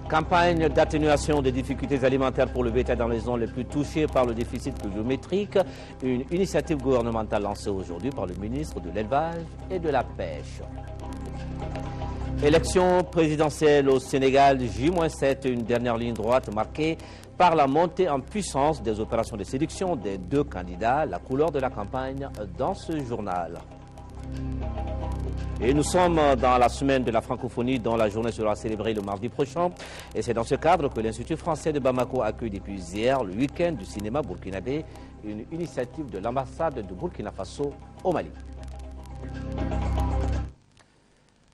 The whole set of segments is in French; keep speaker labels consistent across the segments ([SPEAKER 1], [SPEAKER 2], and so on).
[SPEAKER 1] Campagne d'atténuation des difficultés alimentaires pour le bétail dans les zones les plus touchées par le déficit pluviométrique. Une initiative gouvernementale lancée aujourd'hui par le ministre de l'Élevage et de la Pêche. Élection présidentielle au Sénégal, J-7, une dernière ligne droite marquée par la montée en puissance des opérations de séduction des deux candidats, la couleur de la campagne dans ce journal. Et nous sommes dans la semaine de la francophonie dont la journée sera célébrée le mardi prochain. Et c'est dans ce cadre que l'Institut français de Bamako accueille depuis hier le week-end du cinéma burkinabé, une initiative de l'ambassade de Burkina Faso au Mali.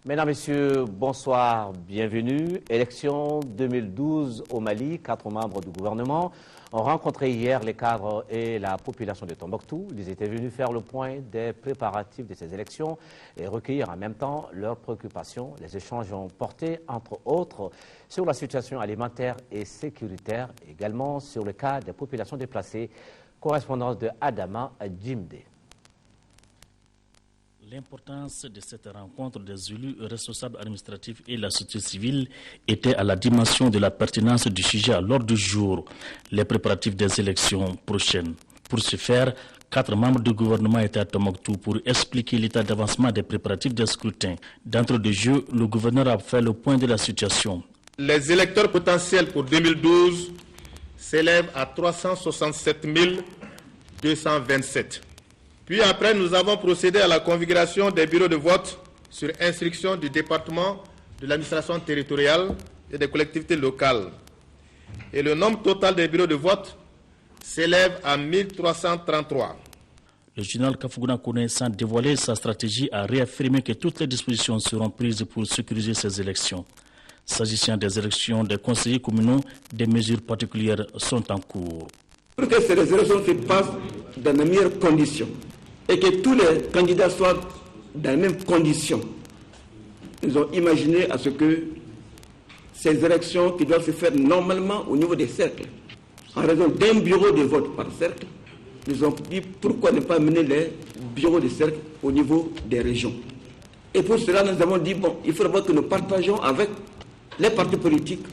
[SPEAKER 1] Mesdames, Messieurs, bonsoir, bienvenue. Élection 2012 au Mali, 4 membres du gouvernement ont rencontré hier les cadres et la population de Tombouctou. Ils étaient venus faire le point des préparatifs de ces élections et recueillir en même temps leurs préoccupations. Les échanges ont porté, entre autres, sur la situation alimentaire et sécuritaire, également sur le cas des populations déplacées. Correspondance de Adama Djimde.
[SPEAKER 2] L'importance de cette rencontre des élus responsables administratifs et la société civile était à la dimension de la pertinence du sujet à l'ordre du jour, les préparatifs des élections prochaines. Pour ce faire, 4 membres du gouvernement étaient à Tombouctou pour expliquer l'état d'avancement des préparatifs des scrutins. D'entre deux jeux, le gouverneur a fait le point de la situation.
[SPEAKER 3] Les électeurs potentiels pour 2012 s'élèvent à 367 227. Puis après, nous avons procédé à la configuration des bureaux de vote sur instruction du département de l'administration territoriale et des collectivités locales. Et le nombre total des bureaux de vote s'élève à 1333.
[SPEAKER 2] Le général Kafougouna Koné, sans dévoiler sa stratégie, a réaffirmé que toutes les dispositions seront prises pour sécuriser ces élections. S'agissant des élections des conseillers communaux, des mesures particulières sont en cours.
[SPEAKER 4] Pour que ces élections se passent dans les meilleures conditions et que tous les candidats soient dans les mêmes conditions, nous avons imaginé à ce que ces élections qui doivent se faire normalement au niveau des cercles, en raison d'un bureau de vote par cercle, nous avons dit pourquoi ne pas mener les bureaux de cercle au niveau des régions. Et pour cela, nous avons dit, bon, il faudra que nous partageons avec les partis politiques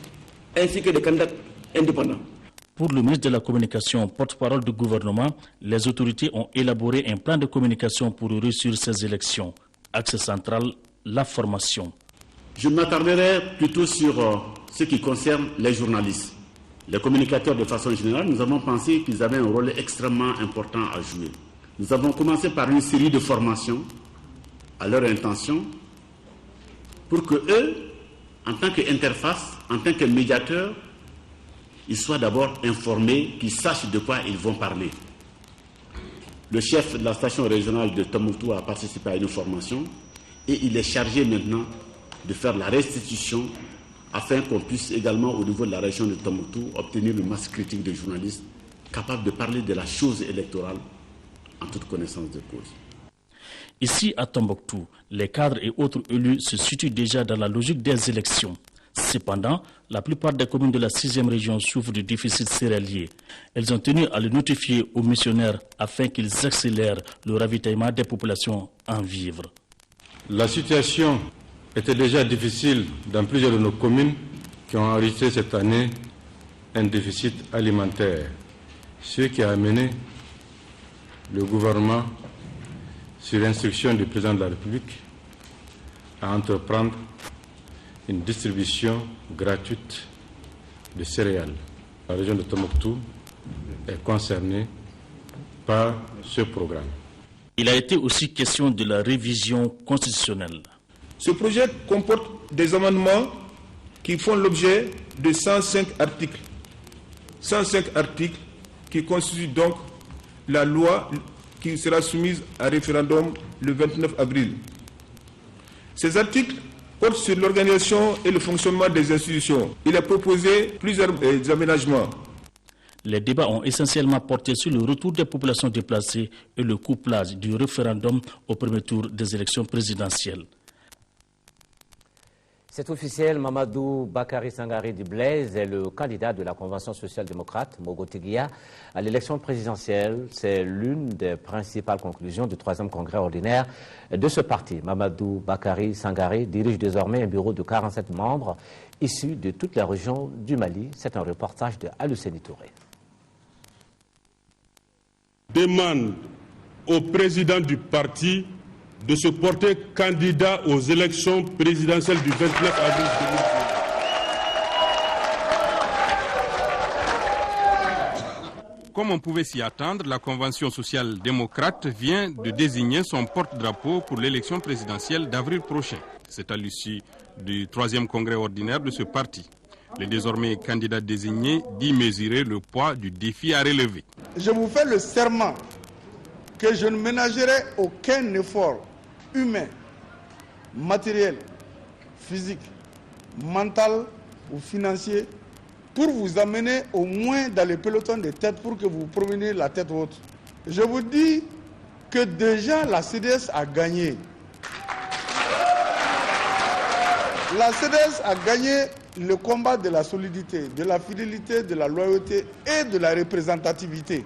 [SPEAKER 4] ainsi que les candidats indépendants.
[SPEAKER 2] Pour le ministre de la Communication, porte-parole du gouvernement, les autorités ont élaboré un plan de communication pour réussir ces élections. Axe central, la formation.
[SPEAKER 5] Je m'attarderai plutôt sur ce qui concerne les journalistes. Les communicateurs de façon générale, nous avons pensé qu'ils avaient un rôle extrêmement important à jouer. Nous avons commencé par une série de formations à leur intention pour que eux, en tant qu'interface, en tant que médiateurs, ils soient d'abord informés, qu'ils sachent de quoi ils vont parler. Le chef de la station régionale de Tombouctou a participé à une formation et il est chargé maintenant de faire la restitution afin qu'on puisse également au niveau de la région de Tombouctou obtenir une masse critique de journalistes capables de parler de la chose électorale en toute connaissance de cause.
[SPEAKER 2] Ici à Tombouctou, les cadres et autres élus se situent déjà dans la logique des élections. Cependant, la plupart des communes de la 6e région souffrent du déficit céréalier. Elles ont tenu à le notifier aux missionnaires afin qu'ils accélèrent le ravitaillement des populations en vivres.
[SPEAKER 6] La situation était déjà difficile dans plusieurs de nos communes qui ont enregistré cette année un déficit alimentaire, ce qui a amené le gouvernement, sur instruction du président de la République, à entreprendre une distribution gratuite de céréales. La région de Tombouctou est concernée par ce programme.
[SPEAKER 2] Il a été aussi question de la révision constitutionnelle.
[SPEAKER 3] Ce projet comporte des amendements qui font l'objet de 105 articles. 105 articles qui constituent donc la loi qui sera soumise à référendum le 29 avril. Ces articles portent sur l'organisation et le fonctionnement des institutions. Il a proposé plusieurs aménagements.
[SPEAKER 2] Les débats ont essentiellement porté sur le retour des populations déplacées et le couplage du référendum au premier tour des élections présidentielles.
[SPEAKER 1] C'est officiel, Mamadou Bakary Sangaré du Blaise est le candidat de la Convention social-démocrate, Mogo-Tigya, à l'élection présidentielle. C'est l'une des principales conclusions du 3e congrès ordinaire de ce parti. Mamadou Bakary Sangaré dirige désormais un bureau de 47 membres issus de toutes les régions du Mali. C'est un reportage de Aluseni Touré.
[SPEAKER 7] Demande au président du parti de se porter candidat aux élections présidentielles du 29 avril 2020. Comme on pouvait s'y attendre, la Convention social-démocrate vient de désigner son porte-drapeau pour l'élection présidentielle d'avril prochain. C'est à l'issue du 3e congrès ordinaire de ce parti. Le désormais candidat désigné dit mesurer le poids du défi à relever.
[SPEAKER 8] Je vous fais le serment que je ne ménagerai aucun effort humain, matériel, physique, mental ou financier pour vous amener au moins dans le peloton de tête pour que vous promeniez la tête haute. Je vous dis que déjà la CDS a gagné. La CDS a gagné le combat de la solidité, de la fidélité, de la loyauté et de la représentativité.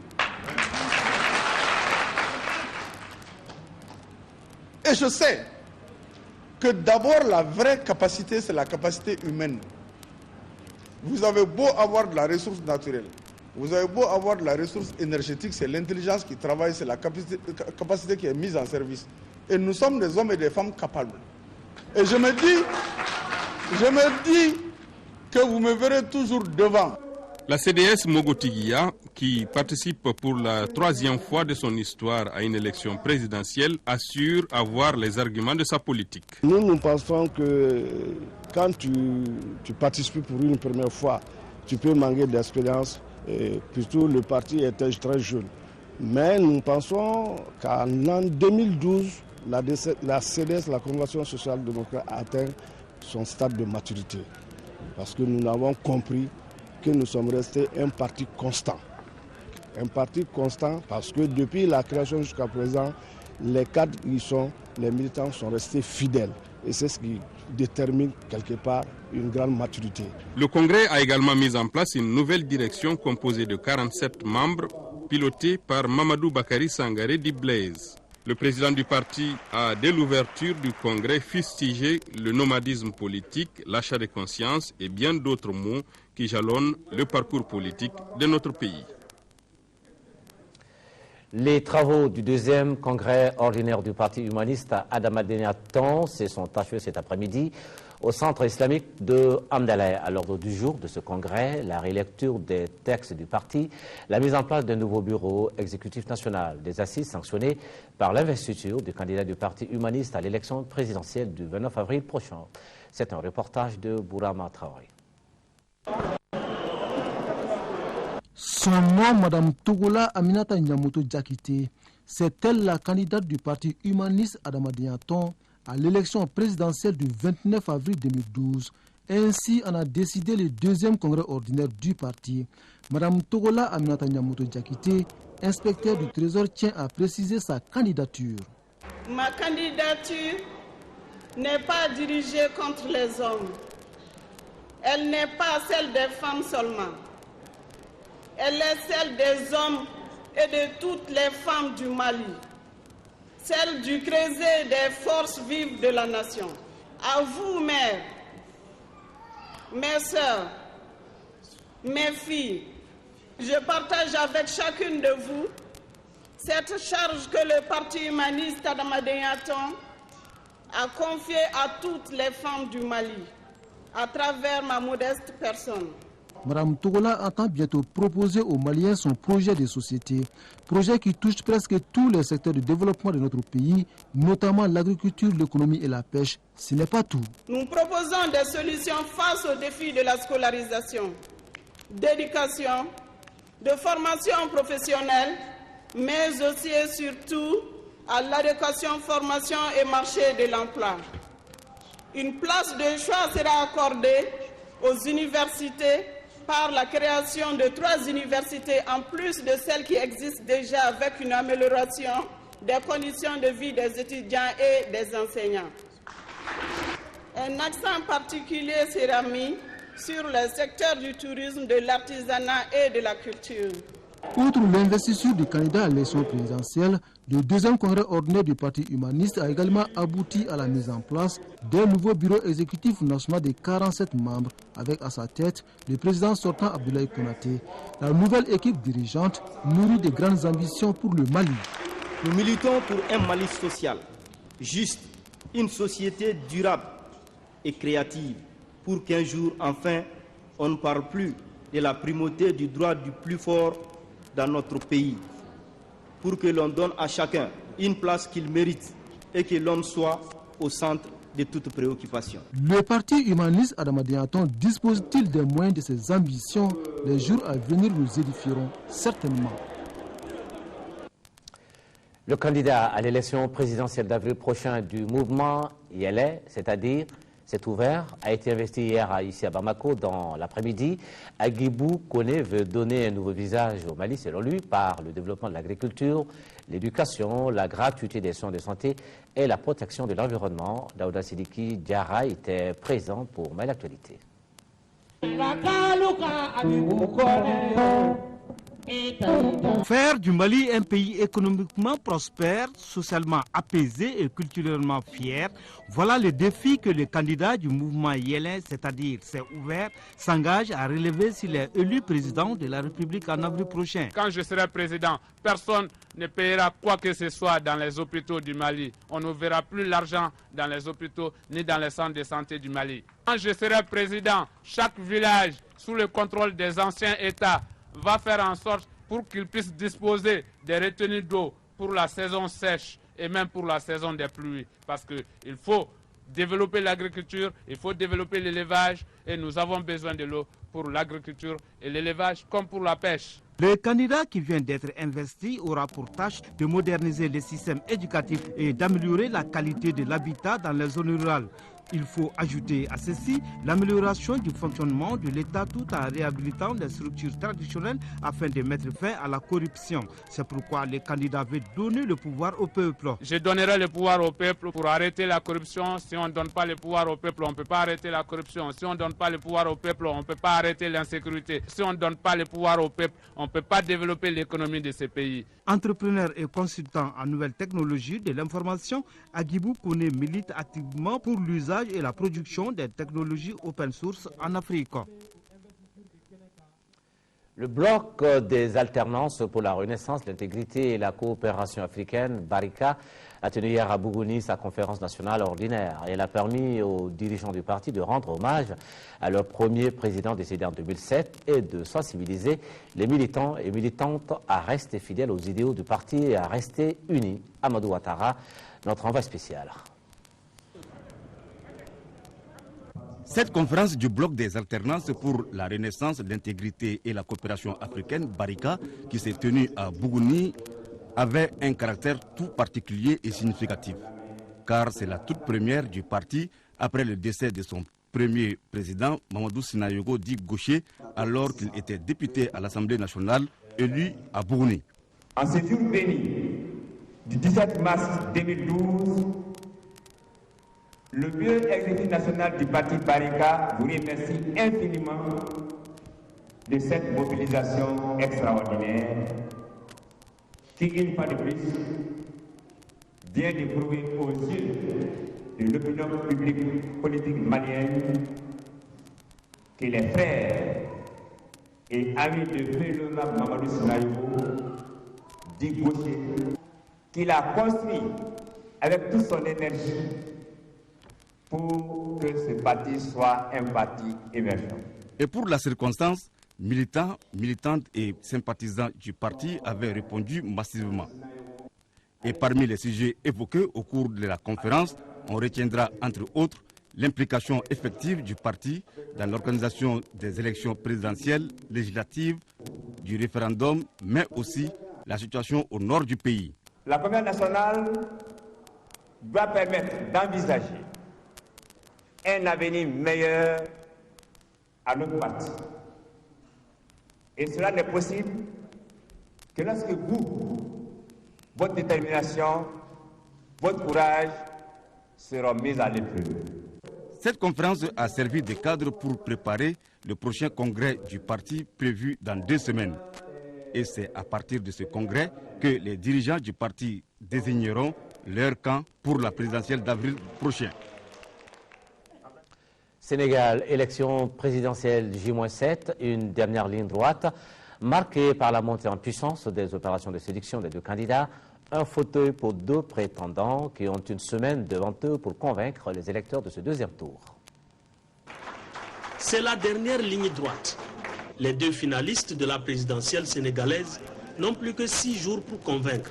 [SPEAKER 8] Et je sais que d'abord la vraie capacité, c'est la capacité humaine. Vous avez beau avoir de la ressource naturelle, vous avez beau avoir de la ressource énergétique, c'est l'intelligence qui travaille, c'est la capacité qui est mise en service. Et nous sommes des hommes et des femmes capables. Et je me dis que vous me verrez toujours devant.
[SPEAKER 7] La CDS Mogo-Tigya, qui participe pour la 3e fois de son histoire à une élection présidentielle, assure avoir les arguments de sa politique.
[SPEAKER 9] Nous pensons que quand tu participes pour une première fois, tu peux manquer d'expérience. Plutôt le parti était très jeune. Mais nous pensons qu'en 2012, la CDS, la Convention social-démocrate, a atteint son stade de maturité. Parce que nous avons compris que nous sommes restés un parti constant. Un parti constant parce que depuis la création jusqu'à présent, les cadres y sont, les militants sont restés fidèles. Et c'est ce qui détermine quelque part une grande maturité.
[SPEAKER 7] Le Congrès a également mis en place une nouvelle direction composée de 47 membres, pilotée par Mamadou Bakary Sangaré du Blaise. Le président du parti a, dès l'ouverture du Congrès, fustigé le nomadisme politique, l'achat de conscience et bien d'autres mots qui jalonnent le parcours politique de notre pays.
[SPEAKER 1] Les travaux du 2e congrès ordinaire du Parti humaniste à Adamadeniaton se sont achevés cet après-midi au centre islamique de Hamdallah. À l'ordre du jour de ce congrès, la relecture des textes du parti, la mise en place d'un nouveau bureau exécutif national, des assises sanctionnées par l'investiture du candidat du Parti humaniste à l'élection présidentielle du 29 avril prochain. C'est un reportage de Bourama Traoré.
[SPEAKER 10] Son nom, Mme Togola Aminata Nyamoto Diakité, c'est elle la candidate du Parti humaniste Adamadeniaton à l'élection présidentielle du 29 avril 2012. Ainsi en a décidé le 2e congrès ordinaire du parti. Mme Togola Aminata Nyamoto Diakité, inspecteur du Trésor, tient à préciser sa candidature.
[SPEAKER 11] Ma candidature n'est pas dirigée contre les hommes. Elle n'est pas celle des femmes seulement. Elle est celle des hommes et de toutes les femmes du Mali. Celle du creuset des forces vives de la nation. À vous, mères, mes sœurs, mes filles, je partage avec chacune de vous cette charge que le Parti humaniste Adamadeniaton a confiée à toutes les femmes du Mali, à travers ma modeste personne.
[SPEAKER 10] Mme Togola entend bientôt proposer aux Maliens son projet de société, projet qui touche presque tous les secteurs de développement de notre pays, notamment l'agriculture, l'économie et la pêche. Ce n'est pas tout.
[SPEAKER 11] Nous proposons des solutions face aux défis de la scolarisation, d'éducation, de formation professionnelle, mais aussi et surtout à l'adéquation, formation et marché de l'emploi. Une place de choix sera accordée aux universités par la création de 3 universités en plus de celles qui existent déjà avec une amélioration des conditions de vie des étudiants et des enseignants. Un accent particulier sera mis sur le secteur du tourisme, de l'artisanat et de la culture.
[SPEAKER 10] Outre l'investiture du candidat à l'élection présidentielle, le deuxième congrès ordinaire du Parti humaniste a également abouti à la mise en place d'un nouveau bureau exécutif national de 47 membres, avec à sa tête le président sortant Abdoulaye Konaté. La nouvelle équipe dirigeante nourrit de grandes ambitions pour le Mali.
[SPEAKER 12] Nous militons pour un Mali social, juste, une société durable et créative, pour qu'un jour, enfin, on ne parle plus de la primauté du droit du plus fort dans notre pays, pour que l'on donne à chacun une place qu'il mérite et que l'homme soit au centre de toute préoccupation.
[SPEAKER 10] Le Parti humaniste Adama Diaton dispose-t-il des moyens de ses ambitions? Les jours à venir nous édifieront certainement.
[SPEAKER 1] Le candidat à l'élection présidentielle d'avril prochain du mouvement YELE, c'est-à-dire c'est ouvert, a été investi hier ici à Bamako dans l'après-midi. Agibou Kone veut donner un nouveau visage au Mali, selon lui, par le développement de l'agriculture, l'éducation, la gratuité des soins de santé et la protection de l'environnement. Daouda Sidiki Diarra était présent pour Mali Actualité.
[SPEAKER 13] Faire du Mali un pays économiquement prospère, socialement apaisé et culturellement fier, voilà le défi que le candidat du mouvement YELE, c'est-à-dire C'est ouvert, s'engage à relever s'il est élu président de la République en avril prochain.
[SPEAKER 14] Quand je serai président, personne ne payera quoi que ce soit dans les hôpitaux du Mali. On ne verra plus l'argent dans les hôpitaux ni dans les centres de santé du Mali. Quand je serai président, chaque village, sous le contrôle des anciens États, va faire en sorte pour qu'ils puissent disposer des retenues d'eau pour la saison sèche et même pour la saison des pluies. Parce qu'il faut développer l'agriculture, il faut développer l'élevage et nous avons besoin de l'eau pour l'agriculture et l'élevage comme pour la pêche.
[SPEAKER 13] Le candidat qui vient d'être investi aura pour tâche de moderniser les systèmes éducatifs et d'améliorer la qualité de l'habitat dans les zones rurales. Il faut ajouter à ceci l'amélioration du fonctionnement de l'État tout en réhabilitant les structures traditionnelles afin de mettre fin à la corruption. C'est pourquoi le candidat veut donner le pouvoir au peuple.
[SPEAKER 14] Je donnerai le pouvoir au peuple pour arrêter la corruption. Si on ne donne pas le pouvoir au peuple, on ne peut pas arrêter la corruption. Si on ne donne pas le pouvoir au peuple, on ne peut pas arrêter l'insécurité. Si on ne donne pas le pouvoir au peuple, on ne peut pas développer l'économie de ces pays.
[SPEAKER 13] Entrepreneur et consultant en nouvelles technologies de l'information, Agibou Kone milite activement pour l'usage et la production des technologies open source en Afrique.
[SPEAKER 1] Le bloc des alternances pour la renaissance, l'intégrité et la coopération africaine, Barika, a tenu hier à Bougouni sa conférence nationale ordinaire. Elle a permis aux dirigeants du parti de rendre hommage à leur premier président décédé en 2007 et de sensibiliser les militants et militantes à rester fidèles aux idéaux du parti et à rester unis. Amadou Ouattara, notre envoyé spécial.
[SPEAKER 15] Cette conférence du bloc des alternances pour la renaissance, l'intégrité et la coopération africaine, Barika, qui s'est tenue à Bougouni, avait un caractère tout particulier et significatif. Car c'est la toute première du parti après le décès de son premier président, Mamadou Sinayogo, dit gaucher, alors qu'il était député à l'Assemblée nationale, élu à Bougouni.
[SPEAKER 16] En ce jour béni du 17 mars 2012, le bureau exécutif national du parti Barika vous remercie infiniment de cette mobilisation extraordinaire qui, une fois de plus, vient de prouver aux yeux de l'opinion publique politique malienne que les frères et amis de feu l'honorable Mamadou Sinayogo, dit gaucher, qu'il a construit avec toute son énergie pour que ce parti soit un parti émergent.
[SPEAKER 15] Et pour la circonstance, militants, militantes et sympathisants du parti avaient répondu massivement. Et parmi les sujets évoqués au cours de la conférence, on retiendra entre autres l'implication effective du parti dans l'organisation des élections présidentielles, législatives, du référendum, mais aussi la situation au nord du pays.
[SPEAKER 16] La Convention nationale doit permettre d'envisager un avenir meilleur à notre parti. Et cela n'est possible que lorsque vous, votre détermination, votre courage seront mis à l'épreuve.
[SPEAKER 15] Cette conférence a servi de cadre pour préparer le prochain congrès du parti prévu dans 2 semaines. Et c'est à partir de ce congrès que les dirigeants du parti désigneront leur camp pour la présidentielle d'avril prochain.
[SPEAKER 1] Sénégal, élection présidentielle J-7, une dernière ligne droite marquée par la montée en puissance des opérations de séduction des 2 candidats. Un fauteuil pour 2 prétendants qui ont une semaine devant eux pour convaincre les électeurs de ce 2e tour.
[SPEAKER 17] C'est la dernière ligne droite. Les 2 finalistes de la présidentielle sénégalaise n'ont plus que 6 jours pour convaincre.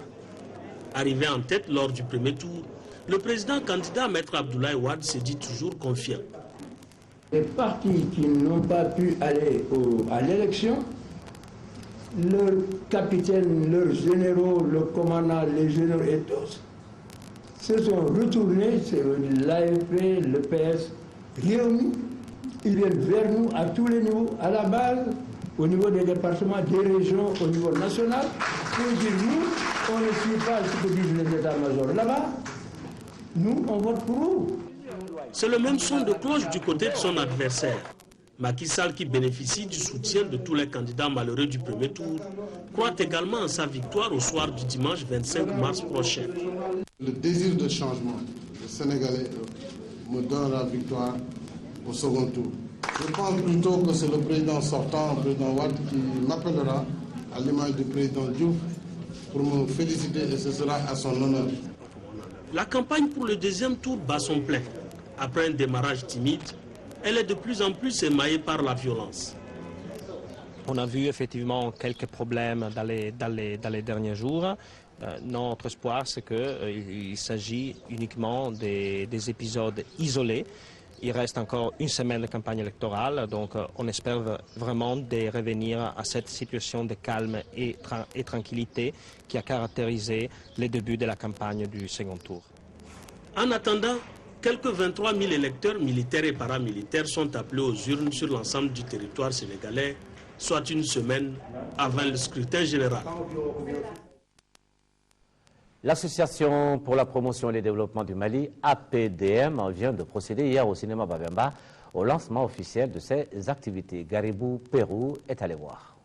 [SPEAKER 17] Arrivé en tête lors du premier tour, le président candidat Maître Abdoulaye Wade se dit toujours confiant.
[SPEAKER 18] Les partis qui n'ont pas pu aller à l'élection, leurs capitaines, leurs généraux, le commandant, les généraux et tous, se sont retournés, c'est l'AFP, le PS, réunis, ils viennent vers nous à tous les niveaux, à la base, au niveau des départements, des régions, au niveau national, pour dire nous, on ne suit pas ce que disent les états-majors là-bas, nous, on vote pour vous.
[SPEAKER 17] C'est le même son de cloche du côté de son adversaire. Macky Sall, qui bénéficie du soutien de tous les candidats malheureux du premier tour, croit également en sa victoire au soir du dimanche 25 mars prochain.
[SPEAKER 19] Le désir de changement des Sénégalais me donne la victoire au second tour. Je pense plutôt que c'est le président sortant, le président Wade, qui m'appellera à l'image du président Diouf pour me féliciter et ce sera à son honneur.
[SPEAKER 17] La campagne pour le 2e tour bat son plein. Après un démarrage timide, elle est de plus en plus émaillée par la violence.
[SPEAKER 20] On a vu effectivement quelques problèmes dans les derniers jours. Notre espoir, c'est qu'il s'agit uniquement des épisodes isolés. Il reste encore 1 semaine de campagne électorale, donc on espère vraiment de revenir à cette situation de calme et tranquillité qui a caractérisé les débuts de la campagne du second tour.
[SPEAKER 17] En attendant, quelques 23 000 électeurs militaires et paramilitaires sont appelés aux urnes sur l'ensemble du territoire sénégalais, soit 1 semaine avant le scrutin général.
[SPEAKER 1] L'Association pour la promotion et le développement du Mali, APDM, vient de procéder hier au cinéma Babemba au lancement officiel de ses activités. Garibou Pérou est allé voir.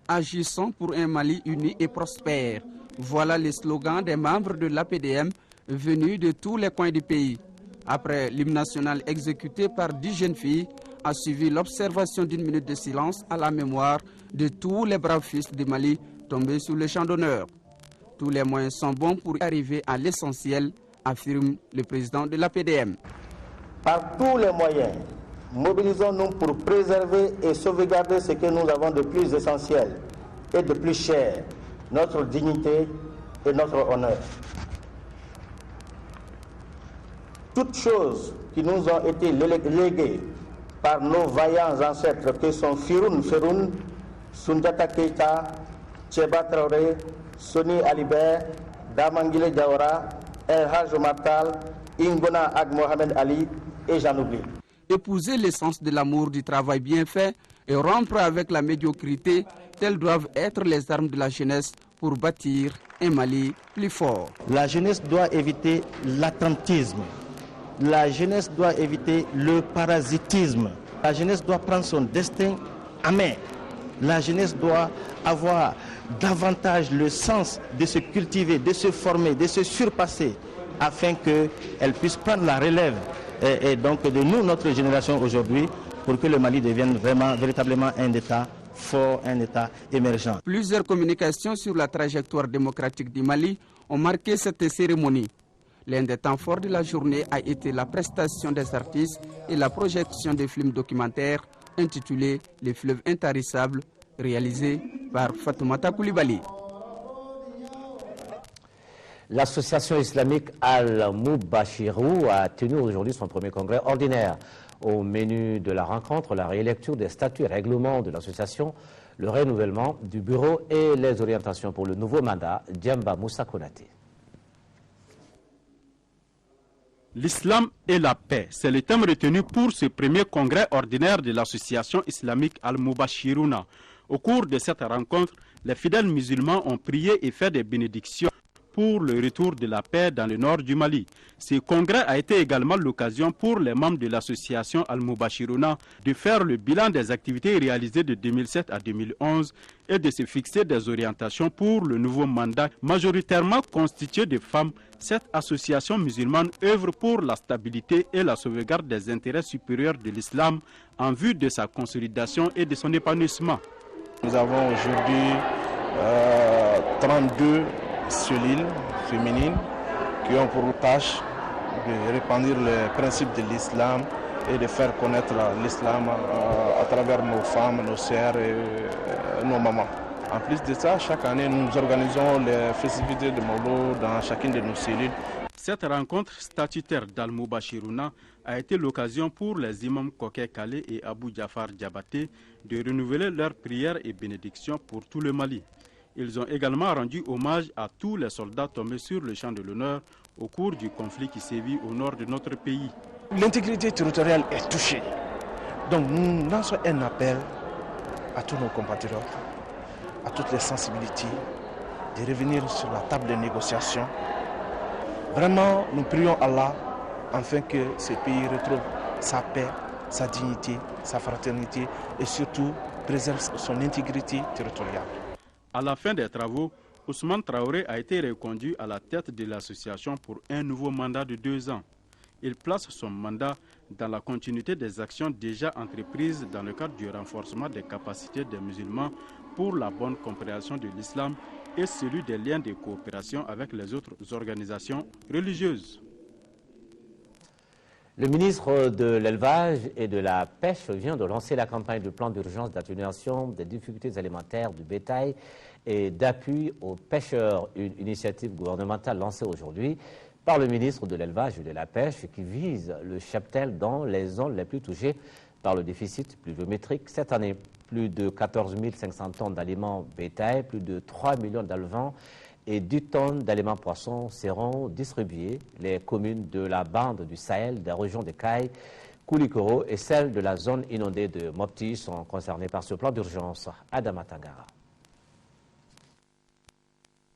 [SPEAKER 21] Agissons pour un Mali uni et prospère. Voilà les slogans des membres de l'APDM venus de tous les coins du pays. Après l'hymne national exécuté par 10 jeunes filles, a suivi l'observation d'1 minute de silence à la mémoire de tous les braves fils du Mali tombés sous le champ d'honneur. Tous les moyens sont bons pour arriver à l'essentiel, affirme le président de l'APDM.
[SPEAKER 22] Par tous les moyens, mobilisons-nous pour préserver et sauvegarder ce que nous avons de plus essentiel et de plus cher, notre dignité et notre honneur. Toutes choses qui nous ont été léguées par nos vaillants ancêtres que sont Firoun Feroun, Soundiata Keita, Tcheba Traoré, Soni Alibert, Damangile Diawara, El Haj Omar Tall, Ingona Ag Mohamed Ali et j'en oublie.
[SPEAKER 21] Épouser l'essence de l'amour du travail bien fait et rompre avec la médiocrité, telles doivent être les armes de la jeunesse pour bâtir un Mali plus fort.
[SPEAKER 22] La jeunesse doit éviter l'attentisme. La jeunesse doit éviter le parasitisme. La jeunesse doit prendre son destin en main. La jeunesse doit avoir davantage le sens de se cultiver, de se former, de se surpasser, afin qu'elle puisse prendre la relève et donc de nous, notre génération aujourd'hui, pour que le Mali devienne véritablement un État fort, un État émergent.
[SPEAKER 21] Plusieurs communications sur la trajectoire démocratique du Mali ont marqué cette cérémonie. L'un des temps forts de la journée a été la prestation des artistes et la projection des films documentaires intitulés « Les fleuves intarissables » réalisés par Fatoumata Koulibaly.
[SPEAKER 1] L'association islamique Al-Moubachirou a tenu aujourd'hui son premier congrès ordinaire. Au menu de la rencontre, la rélecture des statuts et règlements de l'association, le renouvellement du bureau et les orientations pour le nouveau mandat. Djemba Moussa Konaté.
[SPEAKER 23] L'islam et la paix, c'est le thème retenu pour ce premier congrès ordinaire de l'association islamique Al-Moubachiruna. Au cours de cette rencontre, les fidèles musulmans ont prié et fait des bénédictions pour le retour de la paix dans le nord du Mali. Ce congrès a été également l'occasion pour les membres de l'association Al-Moubachiruna de faire le bilan des activités réalisées de 2007 à 2011 et de se fixer des orientations pour le nouveau mandat. Majoritairement constitué de femmes, cette association musulmane œuvre pour la stabilité et la sauvegarde des intérêts supérieurs de l'islam en vue de sa consolidation et de son épanouissement.
[SPEAKER 9] Nous avons aujourd'hui 32 cellules féminines qui ont pour tâche de répandre les principes de l'islam et de faire connaître l'islam à travers nos femmes, nos sœurs et nos mamans. En plus de ça, chaque année, nous organisons les festivités de Mawlud dans chacune de nos cellules.
[SPEAKER 23] Cette rencontre statutaire d'Al-Moubachiruna a été l'occasion pour les imams Koké Kale et Abou Jafar Diabaté de renouveler leurs prières et bénédictions pour tout le Mali. Ils ont également rendu hommage à tous les soldats tombés sur le champ de l'honneur au cours du conflit qui sévit au nord de notre pays.
[SPEAKER 9] L'intégrité territoriale est touchée. Donc nous lançons un appel à tous nos compatriotes, à toutes les sensibilités, de revenir sur la table de négociation. Vraiment, nous prions Allah afin que ce pays retrouve sa paix, sa dignité, sa fraternité et surtout préserve son intégrité territoriale.
[SPEAKER 23] À la fin des travaux, Ousmane Traoré a été reconduit à la tête de l'association pour un nouveau mandat de 2 ans. Il place son mandat dans la continuité des actions déjà entreprises dans le cadre du renforcement des capacités des musulmans pour la bonne compréhension de l'islam et celui des liens de coopération avec les autres organisations religieuses.
[SPEAKER 1] Le ministre de l'Élevage et de la Pêche vient de lancer la campagne du plan d'urgence d'atténuation des difficultés alimentaires du bétail et d'appui aux pêcheurs, une initiative gouvernementale lancée aujourd'hui par le ministre de l'Élevage et de la Pêche qui vise le cheptel dans les zones les plus touchées par le déficit pluviométrique. Cette année, plus de 14 500 tonnes d'aliments bétail, plus de 3 millions d'alevins et 10 tonnes d'aliments poissons seront distribués. Les communes de la bande du Sahel, des régions de Caille, Koulikoro et celles de la zone inondée de Mopti sont concernées par ce plan d'urgence. Adama Tangara.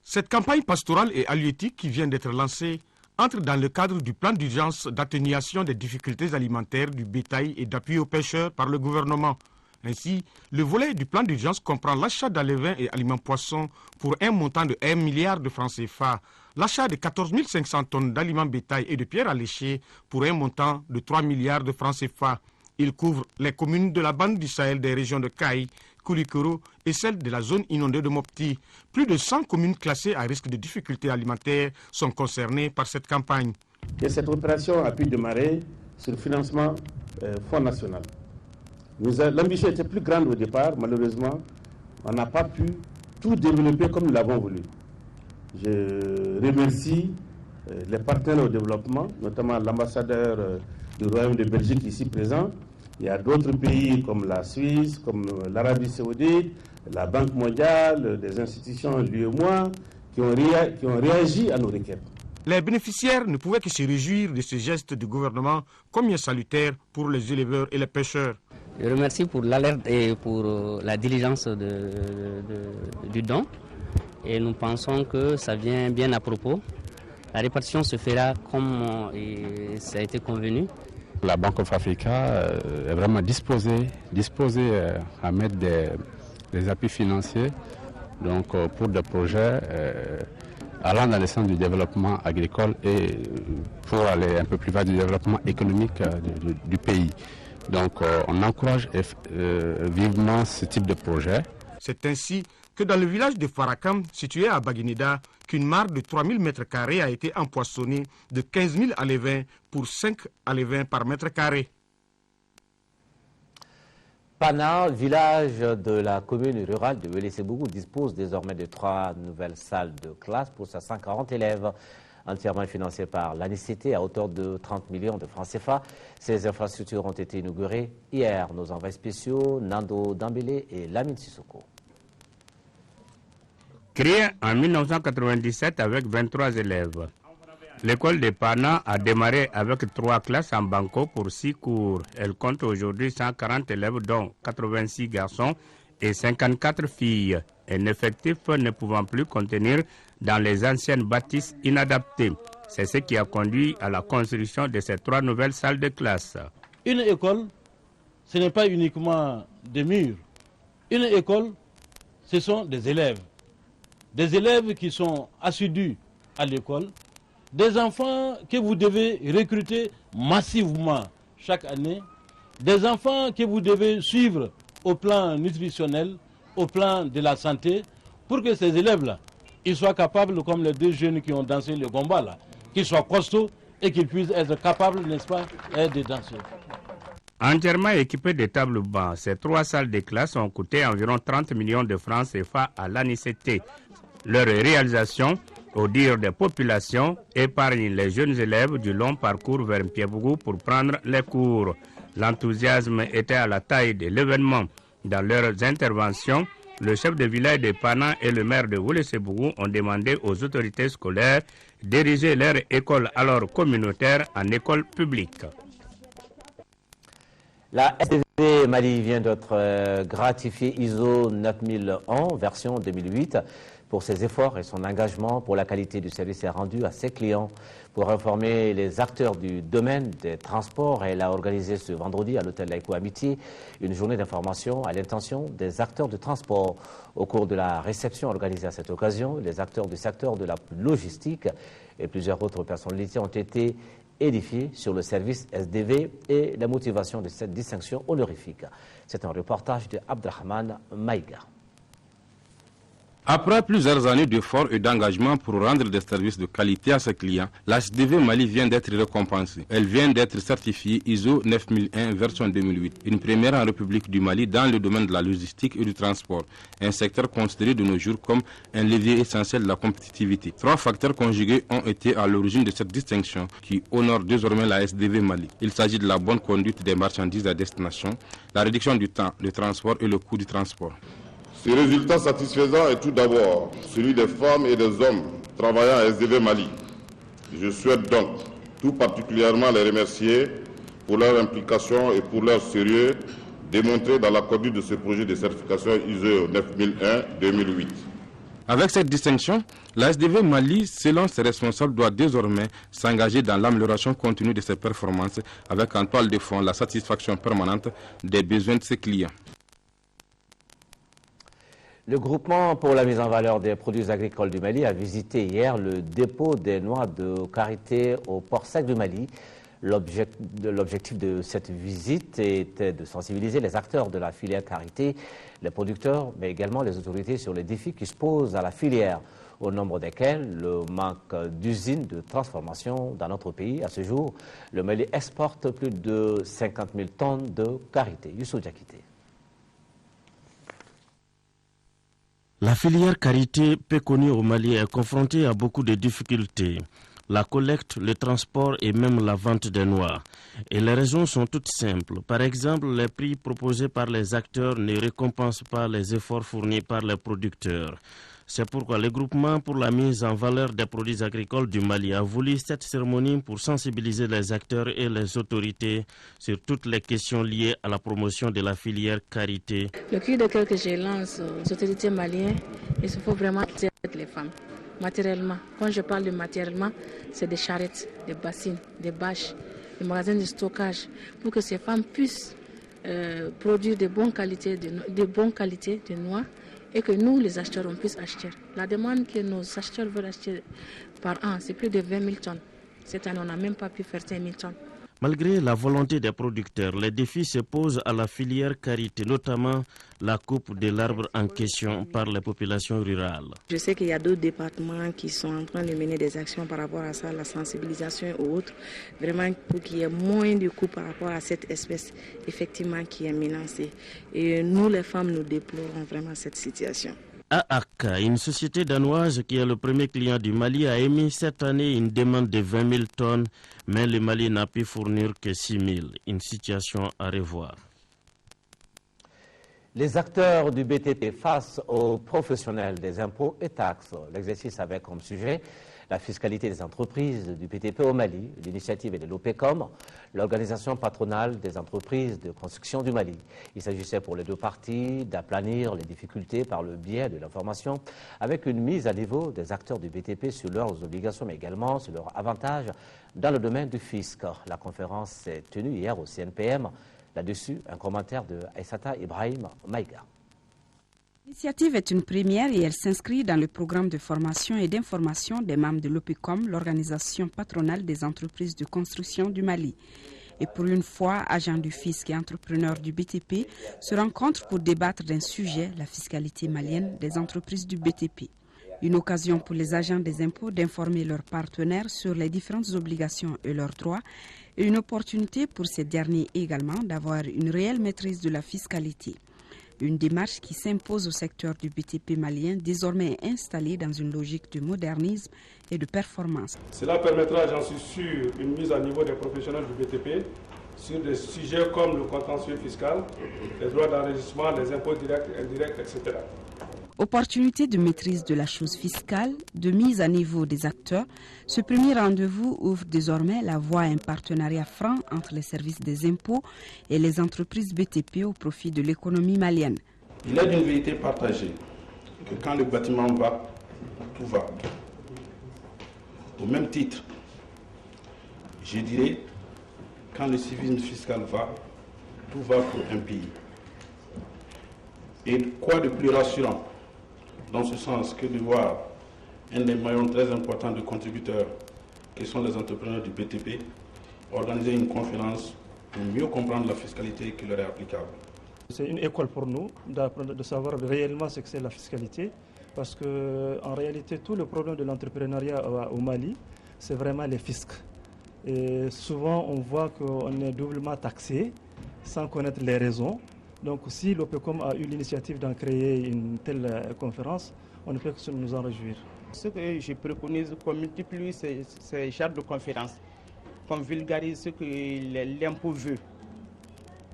[SPEAKER 4] Cette campagne pastorale et halieutique qui vient d'être lancée entre dans le cadre du plan d'urgence d'atténuation des difficultés alimentaires du bétail et d'appui aux pêcheurs par le gouvernement. Ainsi, le volet du plan d'urgence comprend l'achat d'alevins et aliments poissons pour un montant de 1 milliard de francs CFA, l'achat de 14 500 tonnes d'aliments bétail et de pierres à lécher pour un montant de 3 milliards de francs CFA. Il couvre les communes de la bande du Sahel des régions de Caille, Koulikoro et celles de la zone inondée de Mopti. Plus de 100 communes classées à risque de difficultés alimentaires sont concernées par cette campagne.
[SPEAKER 5] Et cette opération a pu démarrer sur le financement Fonds national. L'ambition était plus grande au départ, malheureusement, on n'a pas pu tout développer comme nous l'avons voulu. Je remercie les partenaires au développement, notamment l'ambassadeur du Royaume de Belgique ici présent. Il y a d'autres pays comme la Suisse, comme l'Arabie Saoudite, la Banque mondiale, des institutions l'UEMOA qui ont réagi à nos requêtes.
[SPEAKER 4] Les bénéficiaires ne pouvaient que se réjouir de ce geste du gouvernement combien salutaire pour les éleveurs et les pêcheurs.
[SPEAKER 6] Je remercie pour l'alerte et pour la diligence du don. Et nous pensons que ça vient bien à propos. La répartition se fera comme ça a été convenu.
[SPEAKER 24] La Banque of Africa est vraiment disposée à mettre des appuis financiers donc, pour des projets allant dans le sens du développement agricole et pour aller un peu plus vers du développement économique du pays. Donc on encourage vivement ce type de projet.
[SPEAKER 4] C'est ainsi que dans le village de Farakam, situé à Baguinida, qu'une mare de 3000 m² a été empoissonnée de 15 000 alevins pour 5 alevins par mètre carré.
[SPEAKER 1] Pana, village de la commune rurale de Wélé-Sébougou, dispose désormais de 3 nouvelles salles de classe pour ses 140 élèves, entièrement financées par l'ANICT à hauteur de 30 millions de francs CFA. Ces infrastructures ont été inaugurées hier. Nos envoyés spéciaux, Nando Dambélé et Lamine Sissoko.
[SPEAKER 25] Créée en 1997 avec 23 élèves, l'école de Pana a démarré avec 3 classes en banco pour 6 cours. Elle compte aujourd'hui 140 élèves dont 86 garçons et 54 filles. un effectif ne pouvant plus contenir dans les anciennes bâtisses inadaptées. C'est ce qui a conduit à la construction de ces 3 nouvelles salles de classe.
[SPEAKER 2] Une école, ce n'est pas uniquement des murs. Une école, ce sont des élèves. Des élèves qui sont assidus à l'école. Des enfants que vous devez recruter massivement chaque année. Des enfants que vous devez suivre au plan nutritionnel, au plan de la santé, pour que ces élèves-là, ils soient capables, comme les 2 jeunes qui ont dansé le gomba là, qu'ils soient costauds et qu'ils puissent être capables, n'est-ce pas, de danser.
[SPEAKER 25] Entièrement équipées de tables bancs, ces 3 salles de classe ont coûté environ 30 millions de francs CFA à l'ANICT. Leur réalisation, au dire des populations, épargne les jeunes élèves du long parcours vers Mpiebougou pour prendre les cours. L'enthousiasme était à la taille de l'événement. Dans leurs interventions, le chef de village de Pana et le maire de Wouléssebougou ont demandé aux autorités scolaires d'ériger leur école alors communautaire en école publique.
[SPEAKER 1] La SDV Mali vient d'être gratifiée ISO 9001 version 2008 pour ses efforts et son engagement pour la qualité du service rendu à ses clients. Pour informer les acteurs du domaine des transports, elle a organisé ce vendredi à l'hôtel Laïko Amitié une journée d'information à l'intention des acteurs de transport. Au cours de la réception organisée à cette occasion, les acteurs du secteur de la logistique et plusieurs autres personnalités ont été édifiés sur le service SDV et la motivation de cette distinction honorifique. C'est un reportage de Abdrahman Maïga.
[SPEAKER 3] Après plusieurs années d'efforts et d'engagement pour rendre des services de qualité à ses clients, la SDV Mali vient d'être récompensée. Elle vient d'être certifiée ISO 9001 version 2008, une première en République du Mali dans le domaine de la logistique et du transport, un secteur considéré de nos jours comme un levier essentiel de la compétitivité. 3 facteurs conjugués ont été à l'origine de cette distinction qui honore désormais la SDV Mali. Il s'agit de la bonne conduite des marchandises à destination, la réduction du temps de transport et le coût du transport.
[SPEAKER 7] Ce résultat satisfaisant est tout d'abord celui des femmes et des hommes travaillant à SDV Mali. Je souhaite donc tout particulièrement les remercier pour leur implication et pour leur sérieux démontré dans la conduite de ce projet de certification ISO 9001-2008.
[SPEAKER 3] Avec cette distinction, la SDV Mali, selon ses responsables, doit désormais s'engager dans l'amélioration continue de ses performances avec en toile de fond la satisfaction permanente des besoins de ses clients.
[SPEAKER 1] Le groupement pour la mise en valeur des produits agricoles du Mali a visité hier le dépôt des noix de karité au port sec du Mali. L'objectif de cette visite était de sensibiliser les acteurs de la filière karité, les producteurs, mais également les autorités sur les défis qui se posent à la filière, au nombre desquels le manque d'usines de transformation dans notre pays. À ce jour, le Mali exporte plus de 50 000 tonnes de karité. Youssou Diakité.
[SPEAKER 8] La filière karité, peu connue au Mali, est confrontée à beaucoup de difficultés. La collecte, le transport et même la vente des noix. Et les raisons sont toutes simples. Par exemple, les prix proposés par les acteurs ne récompensent pas les efforts fournis par les producteurs. C'est pourquoi le groupement pour la mise en valeur des produits agricoles du Mali a voulu cette cérémonie pour sensibiliser les acteurs et les autorités sur toutes les questions liées à la promotion de la filière karité.
[SPEAKER 11] Le cri de cœur que je lance aux autorités maliennes, il faut vraiment aider les femmes. Matériellement, quand je parle de matériellement, c'est des charrettes, des bassines, des bâches, des magasins de stockage, pour que ces femmes puissent produire de bonnes qualités de noix et que nous, les acheteurs, on puisse acheter. La demande que nos acheteurs veulent acheter par an, c'est plus de 20 000 tonnes. Cette année, on n'a même pas pu faire 5 000 tonnes.
[SPEAKER 8] Malgré la volonté des producteurs, les défis se posent à la filière karité, notamment la coupe de l'arbre en question par les populations rurales.
[SPEAKER 11] Je sais qu'il y a d'autres départements qui sont en train de mener des actions par rapport à ça, la sensibilisation et autres, vraiment pour qu'il y ait moins de coûts par rapport à cette espèce effectivement qui est menacée. Et nous, les femmes, nous déplorons vraiment cette situation.
[SPEAKER 8] AAK, une société danoise qui est le premier client du Mali, a émis cette année une demande de 20 000 tonnes, mais le Mali n'a pu fournir que 6 000. Une situation à revoir.
[SPEAKER 1] Les acteurs du BTP face aux professionnels des impôts et taxes. L'exercice avait comme sujet la fiscalité des entreprises du BTP au Mali. L'initiative est de l'OPECOM, l'organisation patronale des entreprises de construction du Mali. Il s'agissait pour les deux parties d'aplanir les difficultés par le biais de l'information avec une mise à niveau des acteurs du BTP sur leurs obligations mais également sur leurs avantages dans le domaine du fisc. La conférence s'est tenue hier au CNPM. Là-dessus, un commentaire de Aïssata Ibrahim Maïga.
[SPEAKER 10] L'initiative est une première et elle s'inscrit dans le programme de formation et d'information des membres de l'OPECOM, l'organisation patronale des entreprises de construction du Mali. Et pour une fois, agents du fisc et entrepreneurs du BTP se rencontrent pour débattre d'un sujet, la fiscalité malienne des entreprises du BTP. Une occasion pour les agents des impôts d'informer leurs partenaires sur les différentes obligations et leurs droits et une opportunité pour ces derniers également d'avoir une réelle maîtrise de la fiscalité. Une démarche qui s'impose au secteur du BTP malien, désormais installé dans une logique de modernisme et de performance.
[SPEAKER 12] Cela permettra, j'en suis sûr, une mise à niveau des professionnels du BTP sur des sujets comme le contentieux fiscal, les droits d'enregistrement, les impôts directs et indirects, etc.
[SPEAKER 10] Opportunité de maîtrise de la chose fiscale, de mise à niveau des acteurs, ce premier rendez-vous ouvre désormais la voie à un partenariat franc entre les services des impôts et les entreprises BTP au profit de l'économie malienne.
[SPEAKER 19] Il est d'une vérité partagée que quand le bâtiment va, tout va. Au même titre, je dirais, quand le civisme fiscal va, tout va pour un pays. Et quoi de plus rassurant dans ce sens que de voir un des maillons très importants de contributeurs, qui sont les entrepreneurs du BTP, organiser une conférence pour mieux comprendre la fiscalité qui leur est applicable.
[SPEAKER 13] C'est une école pour nous d'apprendre, de savoir réellement ce que c'est la fiscalité, parce qu'en réalité, tout le problème de l'entrepreneuriat au Mali, c'est vraiment les fiscs. Et souvent, on voit qu'on est doublement taxé sans connaître les raisons. Donc si l'OPECOM a eu l'initiative d'en créer une telle conférence, on ne peut que nous en réjouir.
[SPEAKER 14] Ce que je préconise, qu'on multiplie ces genres de conférences, qu'on vulgarise ce que l'impôt veut,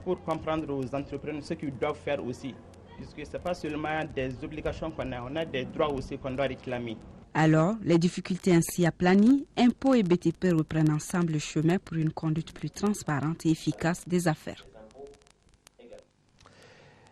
[SPEAKER 14] pour comprendre aux entrepreneurs ce qu'ils doivent faire aussi. Puisque ce n'est pas seulement des obligations qu'on a, on a des droits aussi qu'on doit réclamer.
[SPEAKER 10] Alors, les difficultés ainsi aplanies, impôts et BTP reprennent ensemble le chemin pour une conduite plus transparente et efficace des affaires.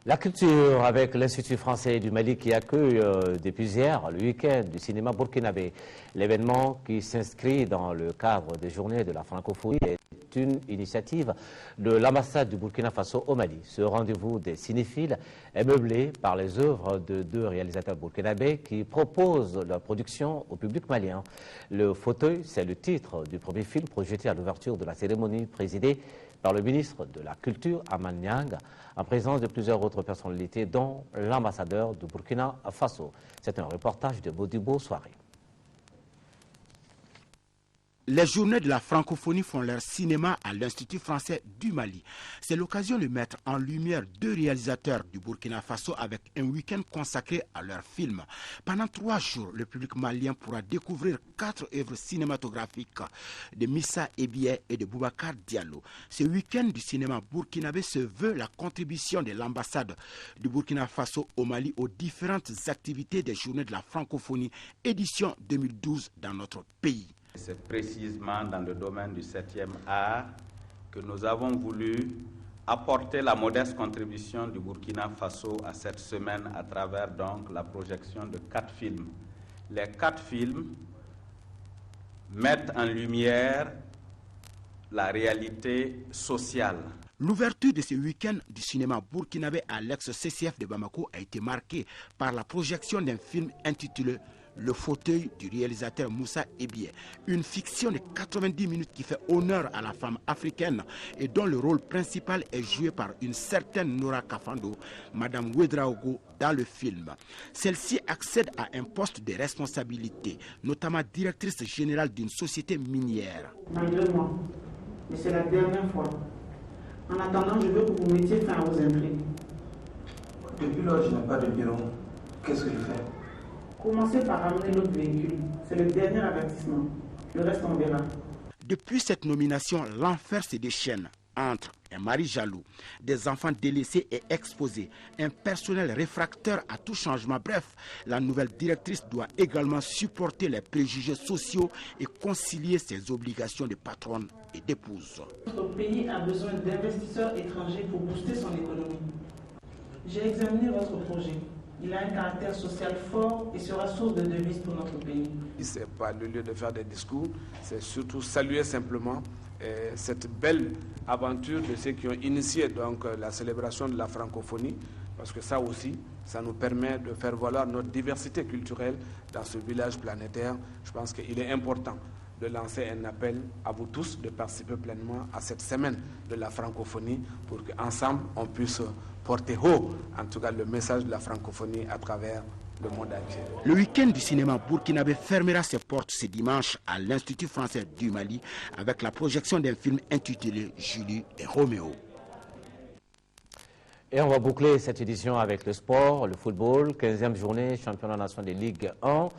[SPEAKER 1] La culture avec l'Institut français du Mali qui accueille depuis hier le week-end du cinéma burkinabé. L'événement qui s'inscrit dans le cadre des journées de la francophonie est une initiative de l'ambassade du Burkina Faso au Mali. Ce rendez-vous des cinéphiles est meublé par les œuvres de deux réalisateurs burkinabés qui proposent leur production au public malien. Le fauteuil, c'est le titre du premier film projeté à l'ouverture de la cérémonie présidée par le ministre de la Culture, Aman Niang, en présence de plusieurs autres personnalités, dont l'ambassadeur du Burkina Faso. C'est un reportage de Modibo Soirée.
[SPEAKER 16] Les journées de la francophonie font leur cinéma à l'Institut français du Mali. C'est l'occasion de mettre en lumière deux réalisateurs du Burkina Faso avec un week-end consacré à leurs films. Pendant 3 jours, le public malien pourra découvrir 4 œuvres cinématographiques de Missa Ebié et de Boubacar Diallo. Ce week-end du cinéma burkinabé se veut la contribution de l'ambassade du Burkina Faso au Mali aux différentes activités des journées de la francophonie édition 2012 dans notre pays.
[SPEAKER 26] C'est précisément dans le domaine du 7e art que nous avons voulu apporter la modeste contribution du Burkina Faso à cette semaine à travers donc la projection de 4 films. Les 4 films mettent en lumière la réalité sociale.
[SPEAKER 16] L'ouverture de ce week-end du cinéma burkinabé à l'ex-CCF de Bamako a été marquée par la projection d'un film intitulé Le fauteuil du réalisateur Moussa Ebié, une fiction de 90 minutes qui fait honneur à la femme africaine et dont le rôle principal est joué par une certaine Nora Kafando, Madame Ouedraogo, dans le film. Celle-ci accède à un poste de responsabilité, notamment directrice générale d'une société minière.
[SPEAKER 27] Malgré-moi, mais c'est la dernière fois. En attendant, je veux que vous mettiez fin à vos intrigues.
[SPEAKER 28] Depuis lors, je n'ai pas de bureau. Qu'est-ce que je fais?
[SPEAKER 27] Commencez par ramener l'autre véhicule. C'est le dernier avertissement. Le reste, on verra.
[SPEAKER 16] Depuis cette nomination, l'enfer se déchaîne entre un mari jaloux, des enfants délaissés et exposés, un personnel réfractaire à tout changement. Bref, la nouvelle directrice doit également supporter les préjugés sociaux et concilier ses obligations de patronne et d'épouse.
[SPEAKER 27] Notre pays a besoin d'investisseurs étrangers pour booster son économie. J'ai examiné votre projet. Il a un caractère social fort et sera source de devises pour notre pays.
[SPEAKER 9] Ce n'est pas le lieu de faire des discours, c'est surtout saluer simplement cette belle aventure de ceux qui ont initié donc la célébration de la francophonie, parce que ça aussi, ça nous permet de faire valoir notre diversité culturelle dans ce village planétaire. Je pense qu'il est important de lancer un appel à vous tous de participer pleinement à cette semaine de la francophonie pour qu'ensemble on puisse porter haut, en tout cas, le message de la francophonie à travers le monde entier.
[SPEAKER 16] Le week-end du cinéma burkinabé fermera ses portes ce dimanche à l'Institut français du Mali avec la projection d'un film intitulé Julie et Roméo.
[SPEAKER 1] Et on va boucler cette édition avec le sport, le football, 15e journée, championnat national de Ligue 1.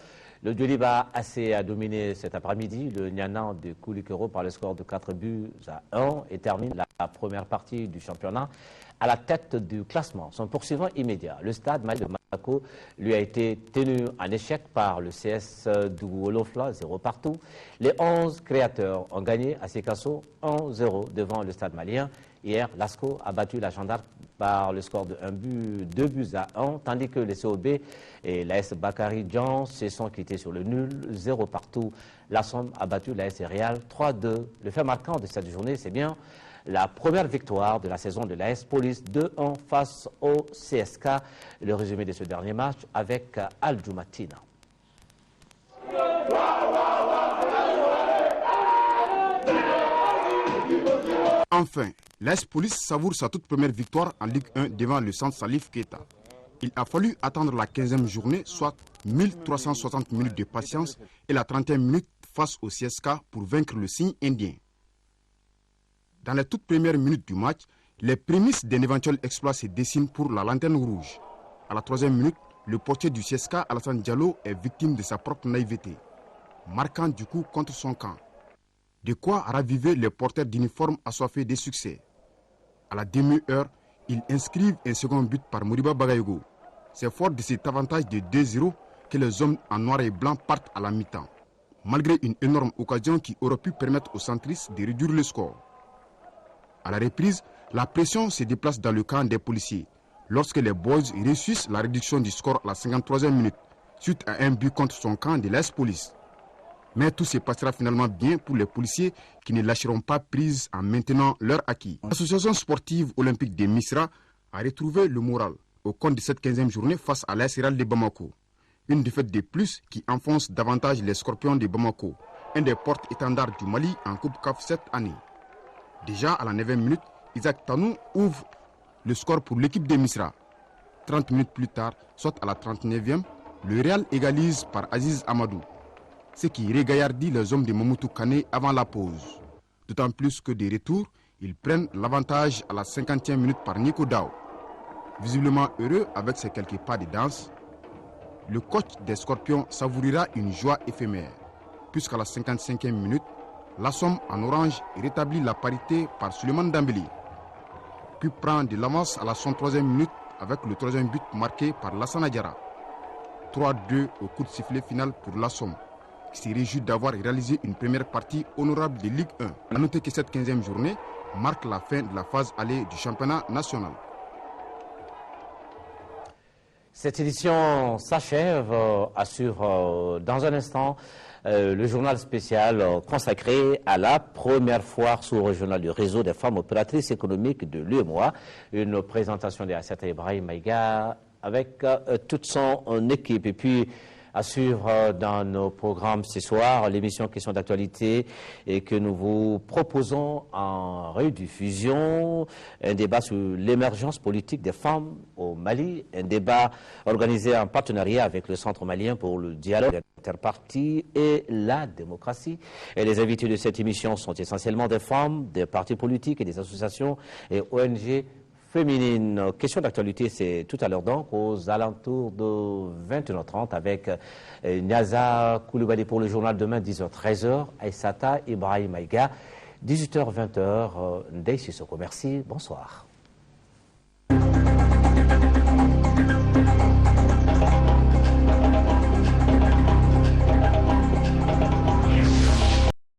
[SPEAKER 1] Le Djoliba AC a dominé cet après-midi le Nianan de Koulikoro par le score de 4-1 et termine la première partie du championnat à la tête du classement. Son poursuivant immédiat, le Stade Mali de Mako, lui a été tenu en échec par le CS d'Ouolofla, 0 partout. Les 11 créateurs ont gagné à Sekasso 1-0 devant le Stade malien. Hier, l'ASCO a battu la Gendarme par le score de 2-1, tandis que les COB et l'AS Bakary Djan se sont quittés sur le nul, 0 partout. La Somme a battu l'AS Real 3-2. Le fait marquant de cette journée, c'est bien la première victoire de la saison de l'AS Police 2-1 face au CSK. Le résumé de ce dernier match avec Al Jumatina.
[SPEAKER 4] Enfin, l'AS Police savoure sa toute première victoire en Ligue 1 devant le centre Salif Keita. Il a fallu attendre la 15e journée, soit 1360 minutes de patience et la 31e minute face au CSK pour vaincre le signe indien. Dans les toutes premières minutes du match, les prémices d'un éventuel exploit se dessinent pour la lanterne rouge. À la 3e minute, le portier du CSK, Alassane Diallo, est victime de sa propre naïveté, marquant du coup contre son camp. De quoi raviver les porteurs d'uniforme assoiffés de succès. À la demi-heure, ils inscrivent un second but par Moriba Bagayogo. C'est fort de cet avantage de 2-0 que les hommes en noir et blanc partent à la mi-temps, malgré une énorme occasion qui aurait pu permettre aux centristes de réduire le score. À la reprise, la pression se déplace dans le camp des policiers lorsque les Boys réussissent la réduction du score à la 53e minute suite à un but contre son camp de l'AS Police. Mais tout se passera finalement bien pour les policiers qui ne lâcheront pas prise en maintenant leur acquis. L'association sportive olympique de Misra a retrouvé le moral au compte de cette 15e journée face à l'AS Real de Bamako. Une défaite de plus qui enfonce davantage les Scorpions de Bamako, un des porte-étendards du Mali en Coupe CAF cette année. Déjà à la 9e minute, Isaac Tanou ouvre le score pour l'équipe de Misra. 30 minutes plus tard, soit à la 39e, le Real égalise par Aziz Amadou, ce qui régaillardit les hommes de Mamoudou Kane avant la pause. D'autant plus que des retours, ils prennent l'avantage à la 50e minute par Nico Dao. Visiblement heureux avec ses quelques pas de danse, le coach des Scorpions savourira une joie éphémère, puisqu'à la 55e minute, la Somme en orange rétablit la parité par Suleiman Dambeli, puis prend de l'avance à la 63e minute avec le 3e but marqué par Lassana Diarra. 3-2 au coup de sifflet final pour la Somme, qui se réjouit d'avoir réalisé une première partie honorable de Ligue 1. A noter que cette 15e journée marque la fin de la phase allée du championnat national.
[SPEAKER 1] Cette édition s'achève, assure dans un instant le journal spécial consacré à la première foire sous-régionale du réseau des femmes opératrices économiques de l'UEMOA. Une présentation de Assata Ibrahim Maïga avec toute son équipe. Et puis, à suivre dans nos programmes ce soir, l'émission Questions d'actualité et que nous vous proposons en rediffusion, un débat sur l'émergence politique des femmes au Mali, un débat organisé en partenariat avec le Centre malien pour le dialogue interparti et la démocratie. Et les invités de cette émission sont essentiellement des femmes, des partis politiques et des associations et ONG féminine. Question d'actualité, c'est tout à l'heure donc, aux alentours de 21h30 avec Niaza Koulibaly pour le journal demain, 10h-13h, Aïssata Ibrahim Maïga. 18h-20h, Ndeye Sissoko. Merci, bonsoir.